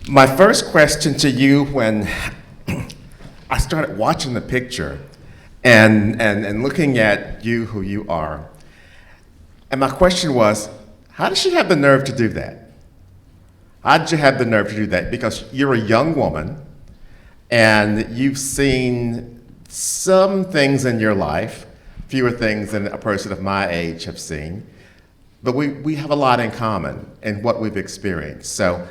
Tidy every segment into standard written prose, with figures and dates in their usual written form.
My first question to you, when I started watching the picture and looking at you, who you are, and my question was, how did she have the nerve to do that? How did you have the nerve to do that? Because you're a young woman, and you've seen some things in your life, fewer things than a person of my age have seen, but we have a lot in common in what we've experienced. So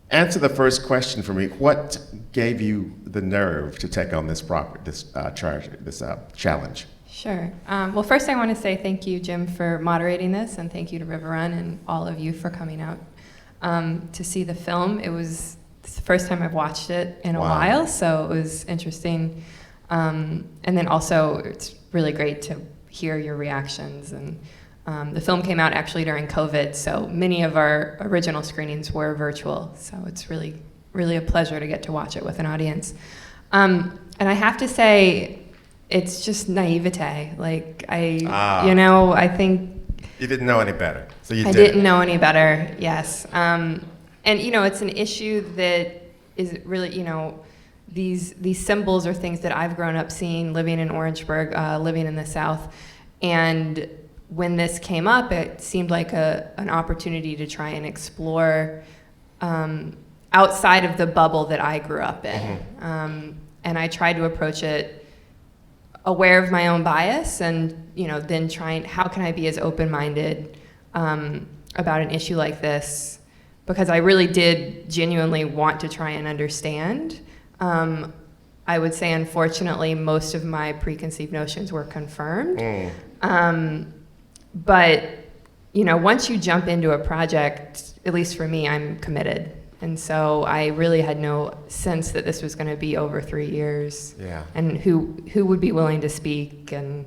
answer the first question for me. What gave you the nerve to take on this challenge? Sure. Well, first I want to say thank you, Jim, for moderating this, and thank you to RiverRun and all of you for coming out to see the film. It's the first time I've watched it in a while, so it was interesting. And then also, it's really great to hear your reactions. And the film came out actually during COVID, so many of our original screenings were virtual. So it's really, really a pleasure to get to watch it with an audience. And I have to say, it's just naivete. Like, I think... You didn't know any better, so you did. I didn't know any better, yes. And, it's an issue that is really, these symbols are things that I've grown up seeing, living in Orangeburg, living in the South. And when this came up, it seemed like an opportunity to try and explore outside of the bubble that I grew up in. And I tried to approach it aware of my own bias, and then trying, how can I be as open-minded about an issue like this? Because I really did genuinely want to try and understand. I would say, unfortunately, most of my preconceived notions were confirmed. But once you jump into a project, at least for me, I'm committed. And so I really had no sense that this was going to be over 3 years. Yeah. And who would be willing to speak, and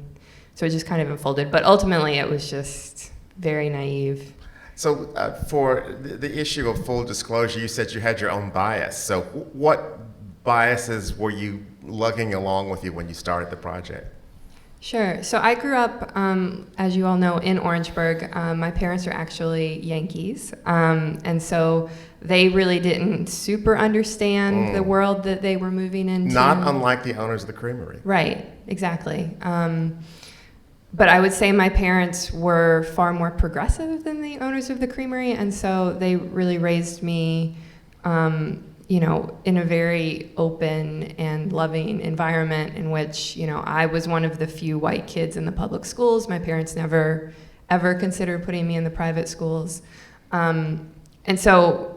so it just kind of unfolded. But ultimately, it was just very naive. So for the issue of full disclosure, you said you had your own bias. So what biases were you lugging along with you when you started the project? Sure. So I grew up, as you all know, in Orangeburg. My parents are actually Yankees, and so they really didn't super understand the world that they were moving into. Not unlike the owners of the creamery. Right, exactly. But I would say my parents were far more progressive than the owners of the creamery, and so they really raised me in a very open and loving environment in which, I was one of the few white kids in the public schools. My parents never, ever considered putting me in the private schools. And so,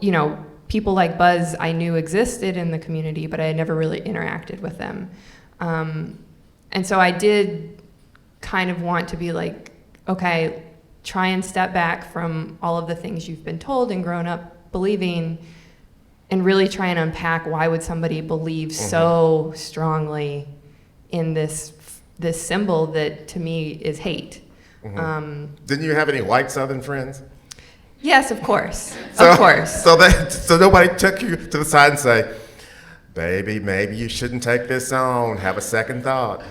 people like Buzz I knew existed in the community, but I had never really interacted with them. And so I did kind of want to be like, okay, try and step back from all of the things you've been told and grown up believing, and really try and unpack why would somebody believe so strongly in this symbol that to me is hate. Didn't you have any white Southern friends? Yes, of course. Of course. So nobody took you to the side and say, baby, maybe you shouldn't take this on. Have a second thought.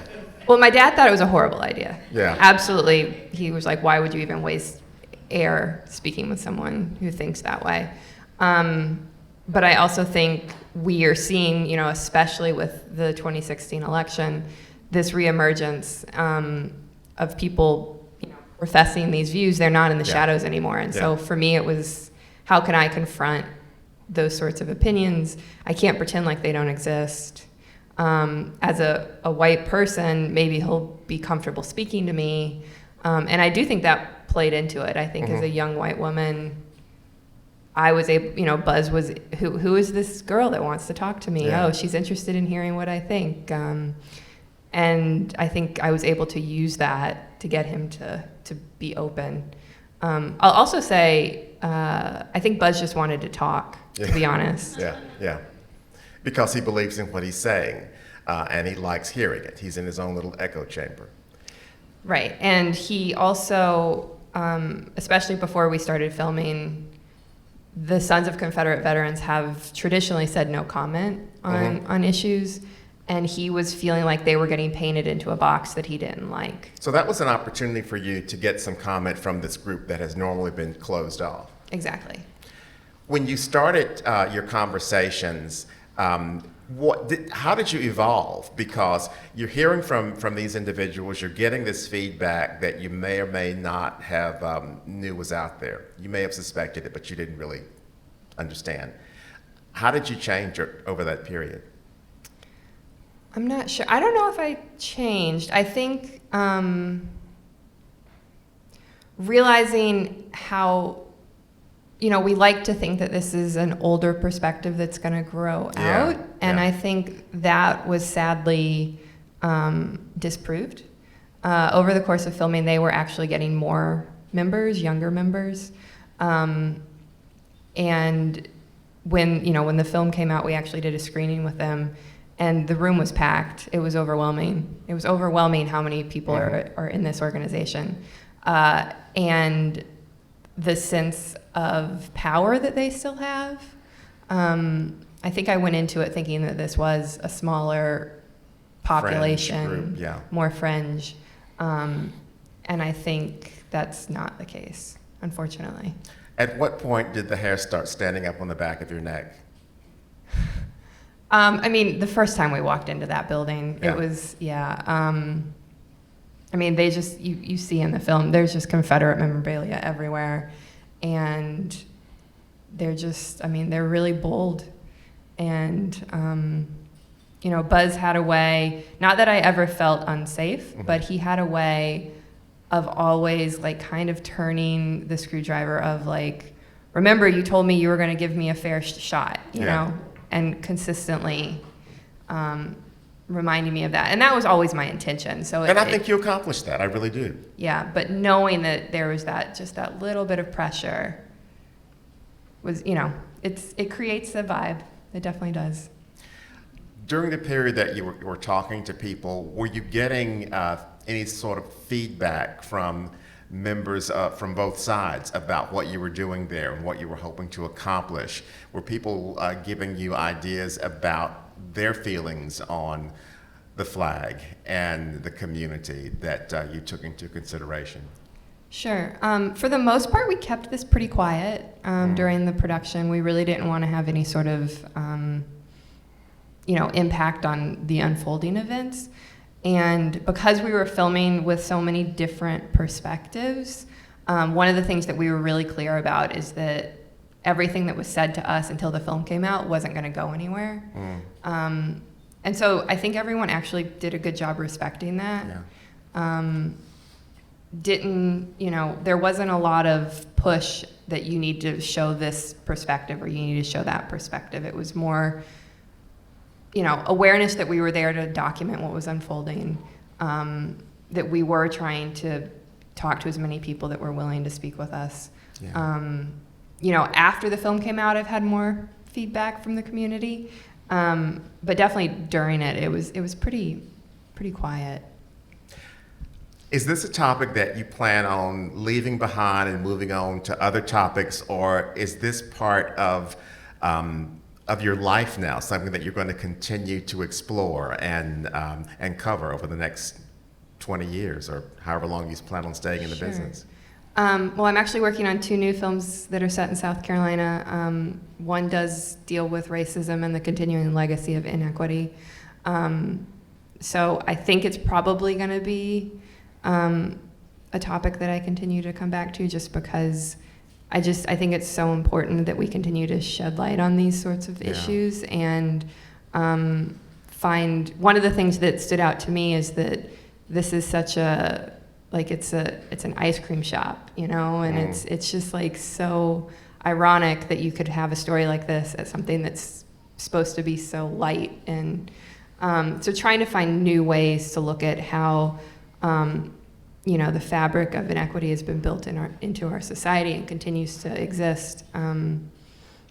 Well, my dad thought it was a horrible idea. Yeah. Absolutely. He was like, why would you even waste air speaking with someone who thinks that way? But I also think we are seeing, especially with the 2016 election, this reemergence of people professing these views. They're not in the shadows anymore. And so for me, it was, how can I confront those sorts of opinions? I can't pretend like they don't exist. As a white person, maybe he'll be comfortable speaking to me. And I do think that played into it. I think as a young white woman, I was able, Buzz was, who is this girl that wants to talk to me? Yeah. Oh, she's interested in hearing what I think. And I think I was able to use that to get him to be open. I'll also say, I think Buzz just wanted to talk, to be honest. Yeah. Because he believes in what he's saying, and he likes hearing it. He's in his own little echo chamber. Right, and he also, especially before we started filming, the Sons of Confederate Veterans have traditionally said no comment on issues, and he was feeling like they were getting painted into a box that he didn't like. So that was an opportunity for you to get some comment from this group that has normally been closed off. Exactly. When you started your conversations, how did you evolve? Because you're hearing from these individuals, you're getting this feedback that you may or may not have knew was out there. You may have suspected it, but you didn't really understand. How did you change over that period? I'm not sure. I don't know if I changed. I think realizing how, we like to think that this is an older perspective that's going to grow out. And I think that was sadly disproved. Over the course of filming, they were actually getting more members, younger members. And when the film came out, we actually did a screening with them, and the room was packed. It was overwhelming. It was overwhelming how many people are in this organization. And the sense of power that they still have. I think I went into it thinking that this was a smaller population, group, more fringe. And I think that's not the case, unfortunately. At what point did the hair start standing up on the back of your neck? The first time we walked into that building, it was, they just, you see in the film, there's just Confederate memorabilia everywhere. And they're just, they're really bold. And, Buzz had a way, not that I ever felt unsafe, but he had a way of always kind of turning the screwdriver of remember you told me you were going to give me a fair shot, you know, and consistently reminding me of that. And that was always my intention. So I think you accomplished that. I really do. Yeah, but knowing that there was that little bit of pressure was, it creates a vibe. It definitely does. During the period that you were talking to people, were you getting any sort of feedback from members from both sides about what you were doing there and what you were hoping to accomplish? Were people giving you ideas about their feelings on the flag and the community that you took into consideration? Sure. For the most part, we kept this pretty quiet during the production. We really didn't want to have any sort of impact on the unfolding events. And because we were filming with so many different perspectives, one of the things that we were really clear about is that everything that was said to us until the film came out wasn't going to go anywhere. And so I think everyone actually did a good job respecting that. There wasn't a lot of push that you need to show this perspective or you need to show that perspective. It was more, awareness that we were there to document what was unfolding, that we were trying to talk to as many people that were willing to speak with us. After the film came out, I've had more feedback from the community, but definitely during it was pretty quiet. Is this a topic that you plan on leaving behind and moving on to other topics, or is this part of your life now, something that you're going to continue to explore and cover over the next 20 years or however long you plan on staying in the business? Well, I'm actually working on 2 new films that are set in South Carolina. One does deal with racism and the continuing legacy of inequity. So I think it's probably going to be a topic that I continue to come back to, just because I think it's so important that we continue to shed light on these sorts of issues and find. One of the things that stood out to me is that this is such a it's an ice cream shop, and it's just so ironic that you could have a story like this at something that's supposed to be so light. And so trying to find new ways to look at how the fabric of inequity has been built into our society and continues to exist.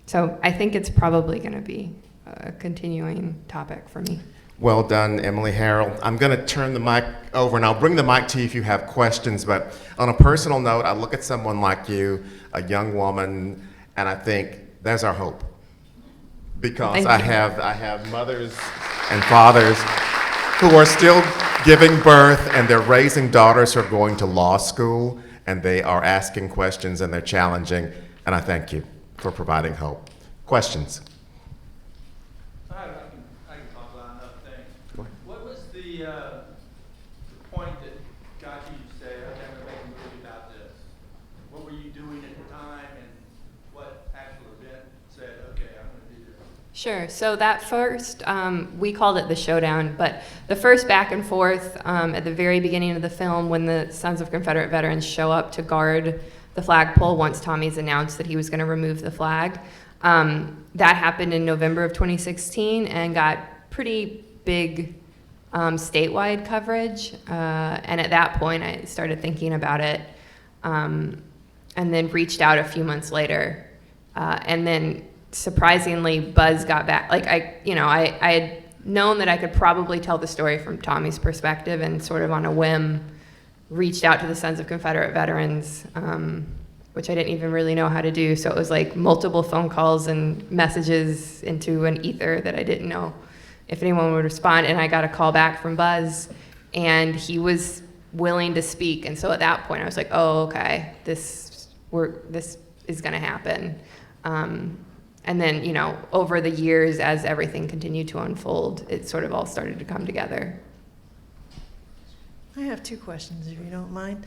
So I think it's probably going to be a continuing topic for me. Well done, Emily Harrold. I'm going to turn the mic over, and I'll bring the mic to you if you have questions. But on a personal note, I look at someone like you, a young woman, and I think there's our hope. Because I have mothers and fathers who are still giving birth, and they're raising daughters who are going to law school, and they are asking questions and they're challenging, and I thank you. for providing help. Questions? I can talk about another thing. Go ahead. What was the point that got you to say, okay, I'm going to make a movie about this? What were you doing at the time, and what actual event said, okay, I'm going to do this? Sure. So that first, we called it the showdown, but the first back and forth at the very beginning of the film, when the Sons of Confederate Veterans show up to guard the flagpole once Tommy's announced that he was going to remove the flag, that happened in November of 2016 and got pretty big statewide coverage. And at that point, I started thinking about it, and then reached out a few months later, and then surprisingly, buzz got back. Like I had known that I could probably tell the story from Tommy's perspective, and sort of on a whim, reached out to the Sons of Confederate Veterans, which I didn't even really know how to do. So it was like multiple phone calls and messages into an ether that I didn't know if anyone would respond. And I got a call back from Buzz, and he was willing to speak. And so at that point, I was like, oh, okay, this is going to happen. And then, over the years, as everything continued to unfold, it sort of all started to come together. I have two questions, if you don't mind.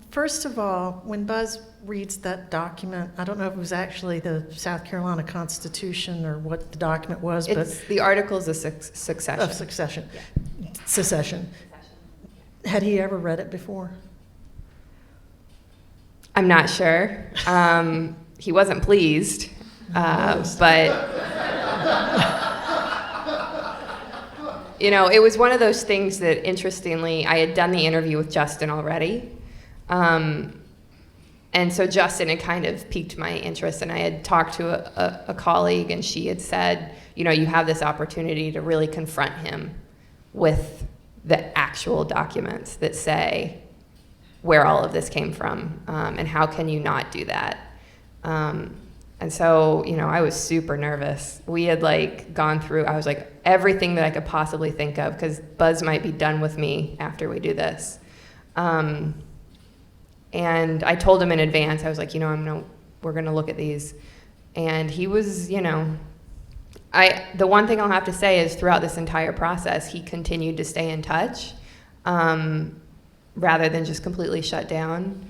First of all, when Buzz reads that document, I don't know if it was actually the South Carolina Constitution or what the document was, It's the Articles of Succession. of succession. Yeah. Secession. Had he ever read it before? I'm not sure. He wasn't pleased, but it was one of those things that, interestingly, I had done the interview with Justin already. And so Justin had kind of piqued my interest, and I had talked to a colleague, and she had said, you have this opportunity to really confront him with the actual documents that say where all of this came from, and how can you not do that? And so, I was super nervous. We had gone through, I was everything that I could possibly think of, because Buzz might be done with me after we do this. And I told him in advance, I was like, we're gonna look at these. And he was, the one thing I'll have to say is throughout this entire process, he continued to stay in touch, rather than just completely shut down.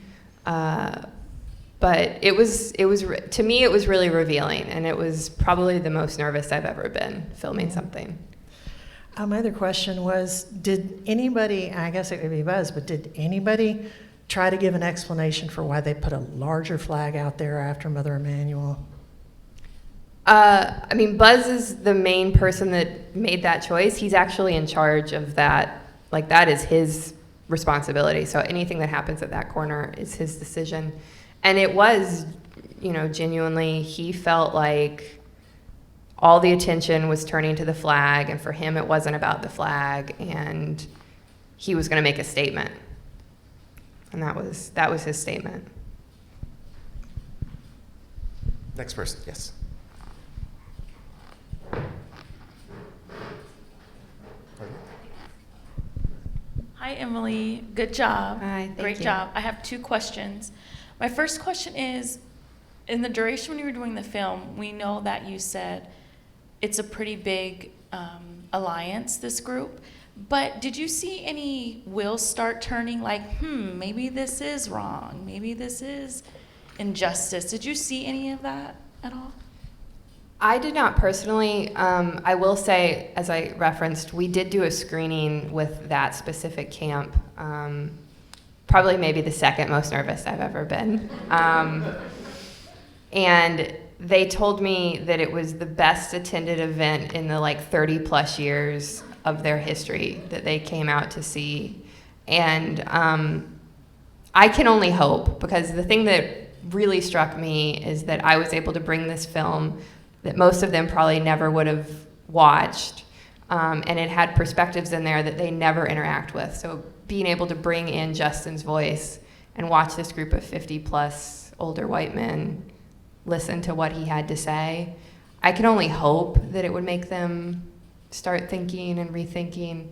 But it was to me, it was really revealing, and it was probably the most nervous I've ever been filming something. My other question was, did anybody, I guess it would be Buzz, but did anybody try to give an explanation for why they put a larger flag out there after Mother Emanuel? Buzz is the main person that made that choice. He's actually in charge of that. That is his responsibility. So anything that happens at that corner is his decision. And it was, genuinely, he felt like all the attention was turning to the flag, and for him it wasn't about the flag, and he was going to make a statement. And that was his statement. Next person, yes. Hi, Emily. Good job. Hi, thank Great you. job. I have two questions. My first question is, in the duration when you were doing the film, we know that you said it's a pretty big alliance, this group, but did you see any wheels start turning, maybe this is wrong, maybe this is injustice? Did you see any of that at all? I did not personally. I will say, as I referenced, we did do a screening with that specific camp. Probably maybe the second most nervous I've ever been. And they told me that it was the best attended event in the 30 plus years of their history that they came out to see. And I can only hope, because the thing that really struck me is that I was able to bring this film that most of them probably never would have watched, and it had perspectives in there that they never interact with. So being able to bring in Justin's voice and watch this group of 50 plus older white men listen to what he had to say, I can only hope that it would make them start thinking and rethinking.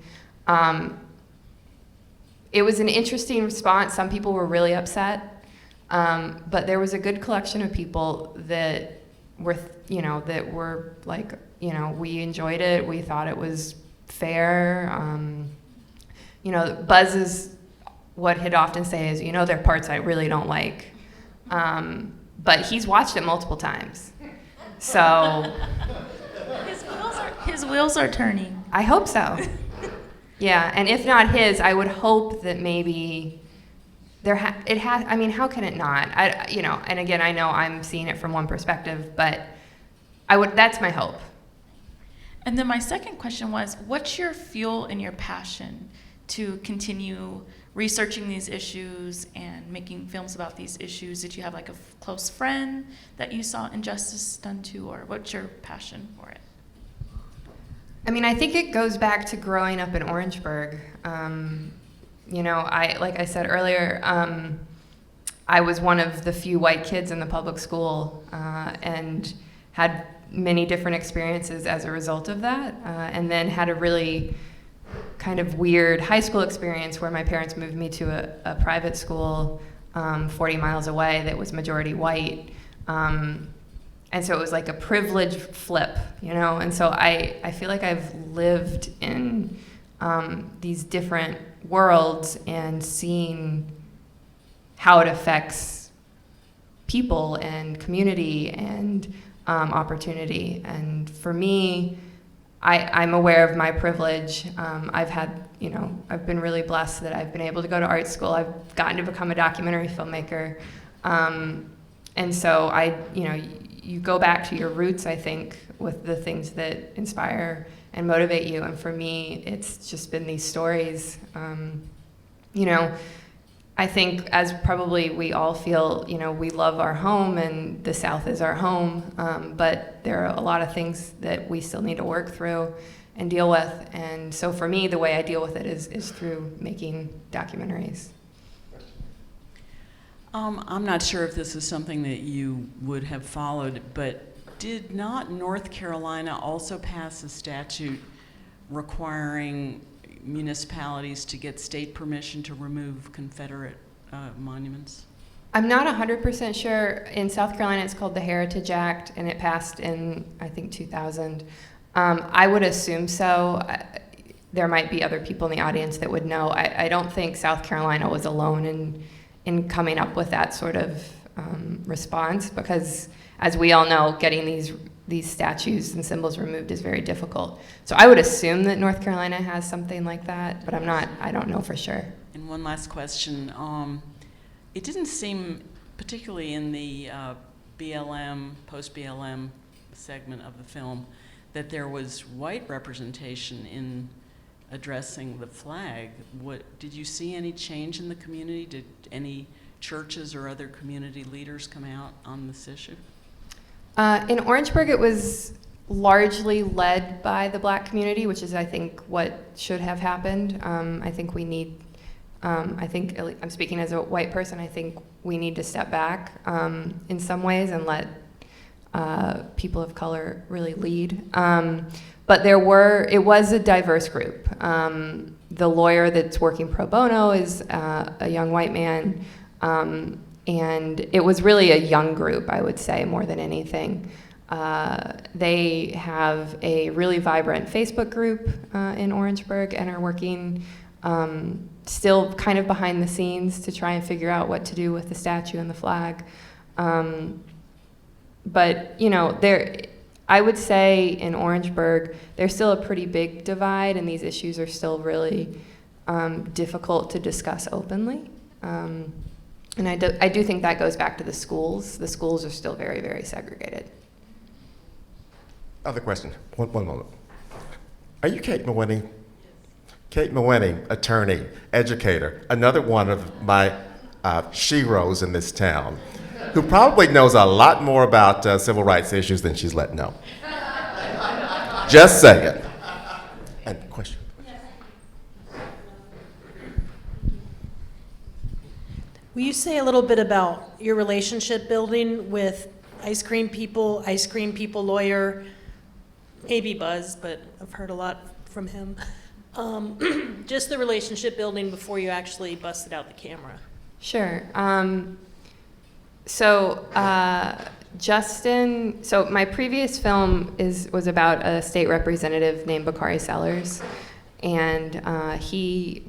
It was an interesting response. Some people were really upset. But there was a good collection of people that were, that were like, we enjoyed it. We thought it was fair. Buzz is what he'd often say is, there are parts I really don't like. But he's watched it multiple times. So His wheels are turning. I hope so. Yeah, and if not his, I would hope that maybe how can it not? And again, I know I'm seeing it from one perspective, but that's my hope. And then my second question was, what's your fuel and your passion to continue researching these issues and making films about these issues? Did you have like a close friend that you saw injustice done to, or what's your passion for it? I think it goes back to growing up in Orangeburg. Like I said earlier, I was one of the few white kids in the public school and had many different experiences as a result of that, and then had a really kind of weird high school experience where my parents moved me to a private school 40 miles away that was majority white. And so it was like a privilege flip, And so I feel like I've lived in these different worlds and seen how it affects people and community and opportunity. And for me, I'm aware of my privilege. I've been really blessed that I've been able to go to art school. I've gotten to become a documentary filmmaker. And so you go back to your roots, I think, with the things that inspire and motivate you. And for me, it's just been these stories. I think, as probably we all feel, we love our home and the South is our home, but there are a lot of things that we still need to work through and deal with. And so for me, the way I deal with it is through making documentaries. I'm not sure if this is something that you would have followed, but did not North Carolina also pass a statute requiring municipalities to get state permission to remove Confederate monuments? I'm not 100% sure. In South Carolina, it's called the Heritage Act, and it passed in, I think, 2000. I would assume so. There might be other people in the audience that would know. I don't think South Carolina was alone in coming up with that sort of response, because, as we all know, getting these statues and symbols removed is very difficult. So I would assume that North Carolina has something like that, but I don't know for sure. And one last question. It didn't seem, particularly in the BLM, post-BLM segment of the film, that there was white representation in addressing the flag. Did you see any change in the community? Did any churches or other community leaders come out on this issue? In Orangeburg, it was largely led by the Black community, which is, I think, what should have happened. I think we need, I'm speaking as a white person, I think we need to step back in some ways and let people of color really lead. But it was a diverse group. The lawyer that's working pro bono is a young white man. And it was really a young group, I would say, more than anything. They have a really vibrant Facebook group in Orangeburg and are working still kind of behind the scenes to try and figure out what to do with the statue and the flag. But, I would say in Orangeburg, there's still a pretty big divide, and these issues are still really difficult to discuss openly. And I do think that goes back to the schools. The schools are still very, very segregated. Other question. One moment. Are you Kate Mawhinney? Yes. Kate Mawhinney, attorney, educator, another one of my sheroes in this town, who probably knows a lot more about civil rights issues than she's let know. Just saying. And question. Will you say a little bit about your relationship building with ice cream people lawyer, maybe Buzz, but I've heard a lot from him. Just the relationship building before you actually busted out the camera. Sure. So Justin, so my previous film was about a state representative named Bakari Sellers, and he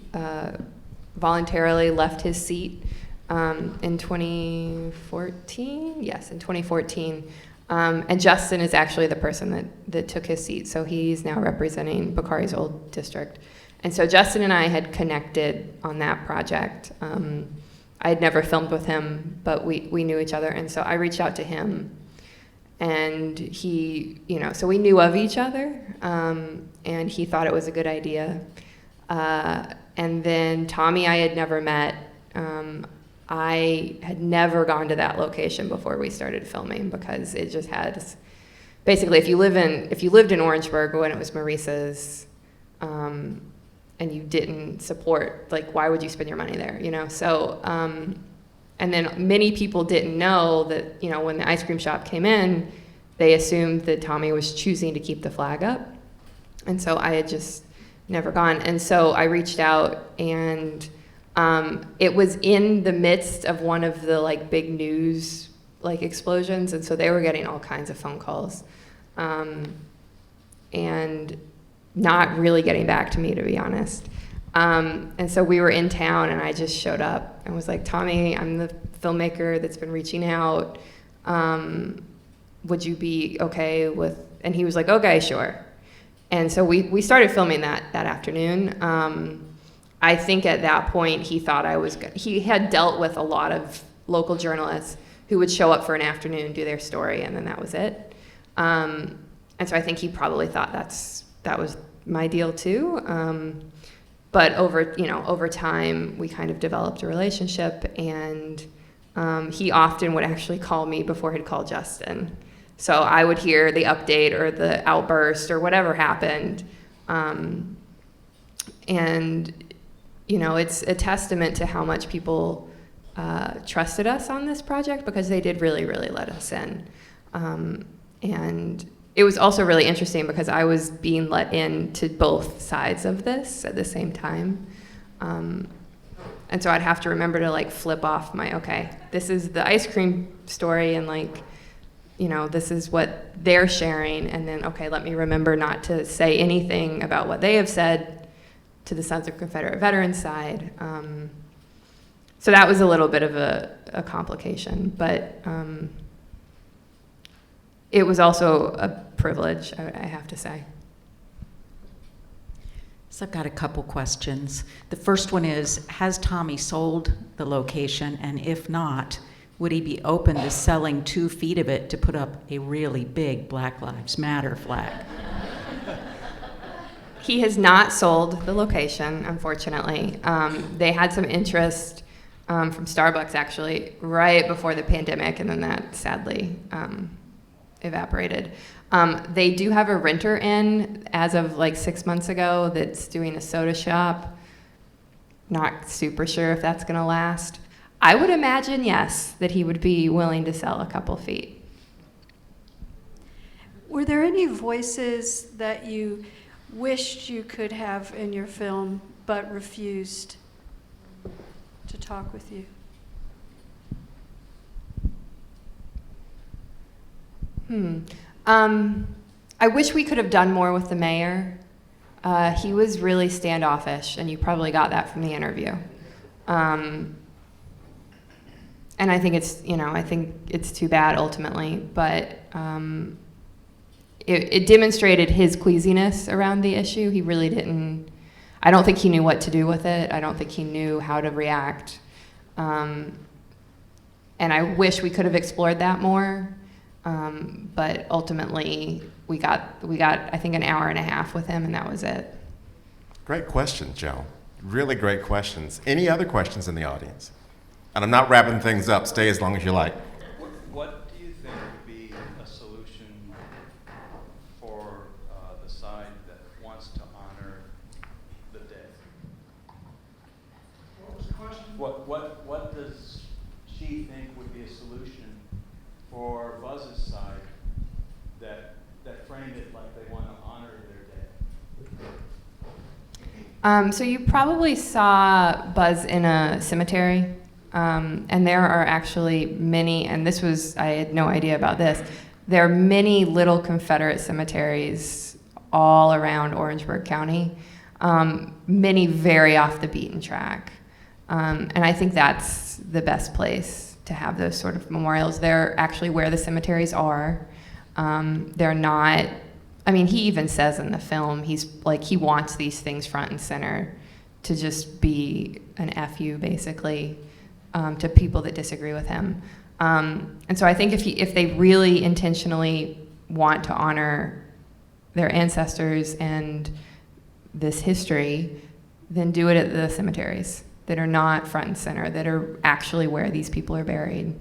voluntarily left his seat in 2014. Yes, in 2014. And Justin is actually the person that took his seat, so he's now representing Bakari's old district. And so Justin and I had connected on that project. I had never filmed with him, but we knew each other, and so I reached out to him, and he, so we knew of each other, and he thought it was a good idea. And then Tommy I had never met. I had never gone to that location before we started filming because it just had, basically, if you lived in Orangeburg when it was Maurice's, and you didn't support, like, why would you spend your money there, So, and then many people didn't know that, when the ice cream shop came in, they assumed that Tommy was choosing to keep the flag up. And so I had just never gone. And so I reached out, and it was in the midst of one of the big news explosions, and so they were getting all kinds of phone calls, and not really getting back to me, to be honest. And so we were in town, and I just showed up and was like, Tommy, I'm the filmmaker that's been reaching out. Would you be okay with? And he was like, okay, sure. And so we started filming that afternoon. I think at that point he thought he had dealt with a lot of local journalists who would show up for an afternoon, do their story, and then that was it. And so I think he probably thought that was my deal too. But over time we kind of developed a relationship, and he often would actually call me before he'd call Justin. So I would hear the update or the outburst or whatever happened. And it's a testament to how much people trusted us on this project, because they did really, really let us in. And it was also really interesting because I was being let in to both sides of this at the same time. And so I'd have to remember to flip off okay, this is the ice cream story, and this is what they're sharing, and then, okay, let me remember not to say anything about what they have said to the Sons of Confederate Veterans side. So that was a little bit of a complication, but it was also a privilege, I have to say. So I've got a couple questions. The first one is, has Tommy sold the location? And if not, would he be open to selling 2 feet of it to put up a really big Black Lives Matter flag? He has not sold the location, unfortunately. They had some interest from Starbucks, actually, right before the pandemic, and then that sadly evaporated. They do have a renter in as of 6 months ago that's doing a soda shop. Not super sure if that's going to last. I would imagine, yes, that he would be willing to sell a couple feet. Were there any voices that you wished you could have in your film but refused to talk with you? I wish we could have done more with the mayor. He was really standoffish, and you probably got that from the interview. And I think it's too bad ultimately, but it demonstrated his queasiness around the issue. He really didn't. I don't think he knew what to do with it. I don't think he knew how to react. And I wish we could have explored that more. But ultimately, we got I think an hour and a half with him, and that was it. Great question, Joe. Really great questions. Any other questions in the audience? And I'm not wrapping things up. Stay as long as you like. What do you think would be a solution for the side that wants to honor the dead? What was the question? What does she think would be a solution for Buzz's side that framed it like they want to honor their dead? So you probably saw Buzz in a cemetery. And there are actually many, and this was, I had no idea about this, there are many little Confederate cemeteries all around Orangeburg County, many very off the beaten track. And I think that's the best place to have those sort of memorials. They're actually where the cemeteries are. They're not, I mean, he even says in the film, he's like, he wants these things front and center to just be an FU, basically, to people that disagree with him. And so I think if they really intentionally want to honor their ancestors and this history, then do it at the cemeteries that are not front and center, that are actually where these people are buried.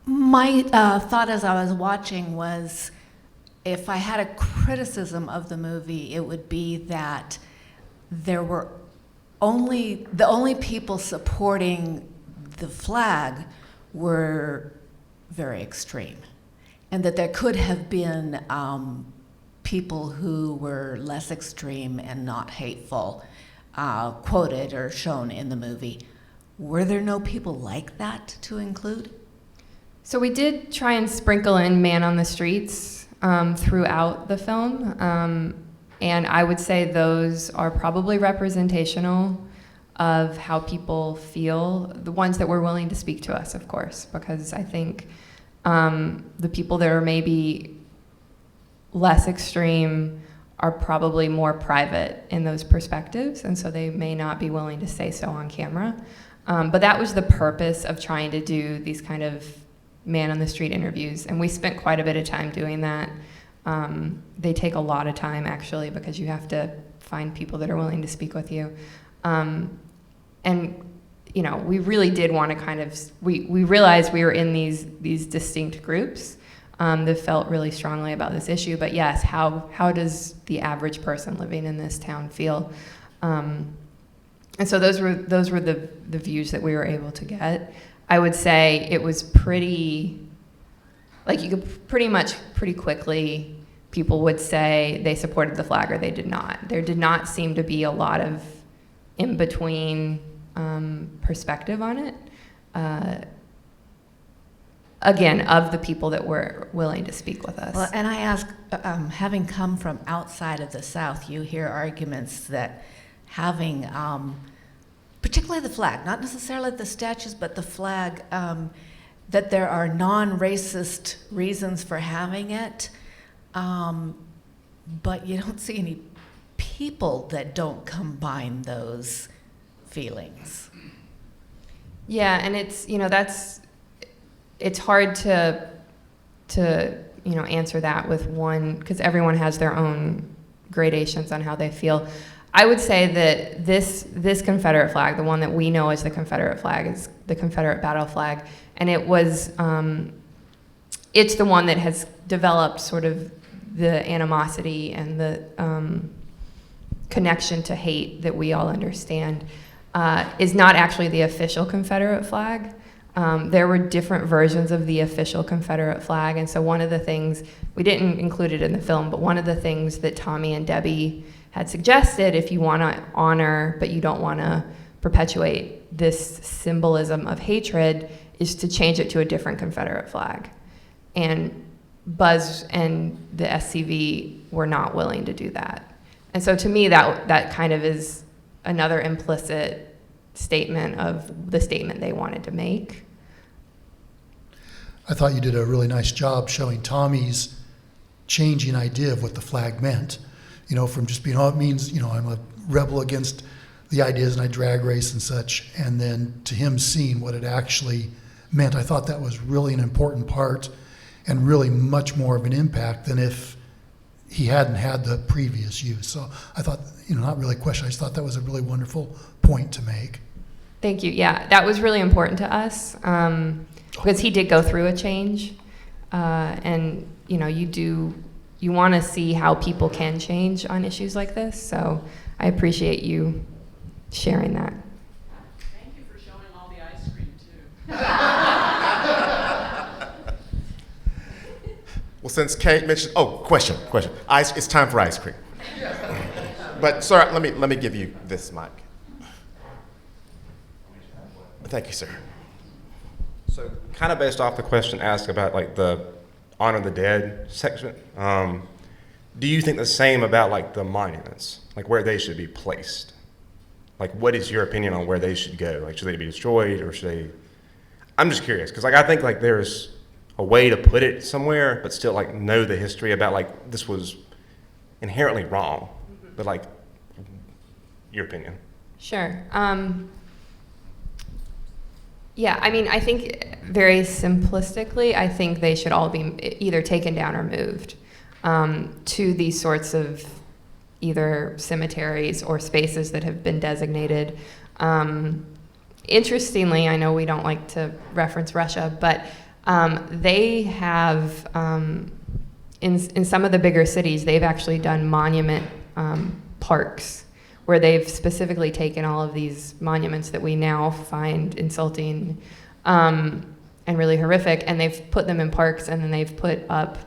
My thought as I was watching was, if I had a criticism of the movie, it would be that there were the only people supporting the flag were very extreme, and that there could have been people who were less extreme and not hateful quoted or shown in the movie. Were there no people like that to include? So we did try and sprinkle in man on the streets throughout the film. And I would say those are probably representational of how people feel, the ones that were willing to speak to us, of course, because I think the people that are maybe less extreme are probably more private in those perspectives, and so they may not be willing to say so on camera. But that was the purpose of trying to do these kind of man on the street interviews, and we spent quite a bit of time doing that. They take a lot of time, actually, because you have to find people that are willing to speak with you. And you know, we really did want to kind of, we realized we were in these distinct groups that felt really strongly about this issue. But yes, how does the average person living in this town feel? And so those were the views that we were able to get. I would say it was pretty, like you could pretty quickly, people would say they supported the flag or they did not. There did not seem to be a lot of in-between perspective on it. Again, of the people that were willing to speak with us. Well, and I ask, having come from outside of the South, you hear arguments that having, particularly the flag, not necessarily the statues, but the flag, that there are non-racist reasons for having it, but you don't see any people that don't combine those feelings. Yeah, and it's, you know, it's hard to you know, answer that with one, because everyone has their own gradations on how they feel. I would say that this Confederate flag, the one that we know as the Confederate flag, is the Confederate battle flag, and it was it's the one that has developed sort of the animosity and the connection to hate that we all understand. Is not actually the official Confederate flag. There were different versions of the official Confederate flag, and so one of the things, we didn't include it in the film, but one of the things that Tommy and Debbie had suggested, if you want to honor but you don't want to perpetuate this symbolism of hatred, is to change it to a different Confederate flag. And Buzz and the SCV were not willing to do that. And so to me, that kind of is another implicit statement of the statement they wanted to make. I thought you did a really nice job showing Tommy's changing idea of what the flag meant. You know, from just being, oh, it means, you know, I'm a rebel against the ideas and I drag race and such, and then to him seeing what it actually meant. I thought that was really an important part and really much more of an impact than if he hadn't had the previous use. So I thought, you know, not really a question, I just thought that was a really wonderful point to make. Thank you. Yeah, that was really important to us because he did go through a change, and you know, you want to see how people can change on issues like this. So I appreciate you sharing that. Thank you for showing all the ice cream too. Well, since Kate mentioned, question. It's time for ice cream. But sir, let me give you this mic. Thank you, sir. So, kind of based off the question asked about like the honor the dead section, do you think the same about like the monuments, like where they should be placed? Like, what is your opinion on where they should go? Like, should they be destroyed or should they? I'm just curious because like I think like there's a way to put it somewhere, but still like know the history about like this was inherently wrong. But like, your opinion. Sure. Yeah, I mean, I think very simplistically, I think they should all be either taken down or moved to these sorts of either cemeteries or spaces that have been designated. Interestingly, I know we don't like to reference Russia, but they have, in some of the bigger cities, they've actually done monument parks where they've specifically taken all of these monuments that we now find insulting and really horrific, and they've put them in parks, and then they've put up,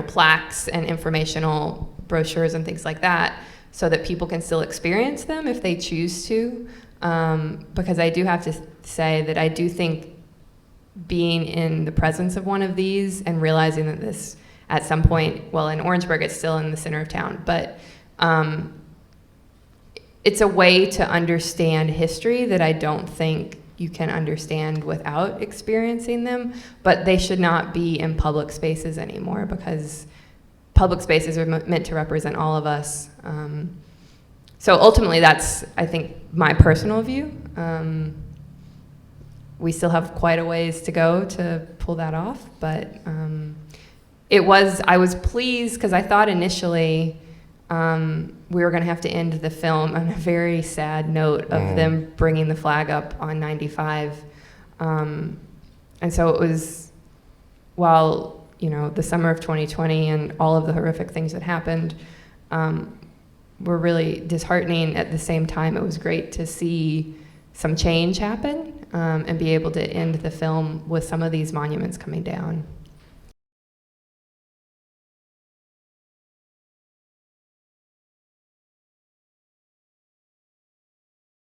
plaques and informational brochures and things like that, so that people can still experience them if they choose to. Because I do have to say that I do think being in the presence of one of these and realizing that this, at some point, well, in Orangeburg, it's still in the center of town, but it's a way to understand history that I don't think you can understand without experiencing them, but they should not be in public spaces anymore because public spaces are meant to represent all of us. So ultimately, that's, I think, my personal view. We still have quite a ways to go to pull that off, but I was pleased because I thought initially we were going to have to end the film on a very sad note of them bringing the flag up on 95. And so it was, while, the summer of 2020 and all of the horrific things that happened were really disheartening, at the same time, it was great to see some change happen and be able to end the film with some of these monuments coming down.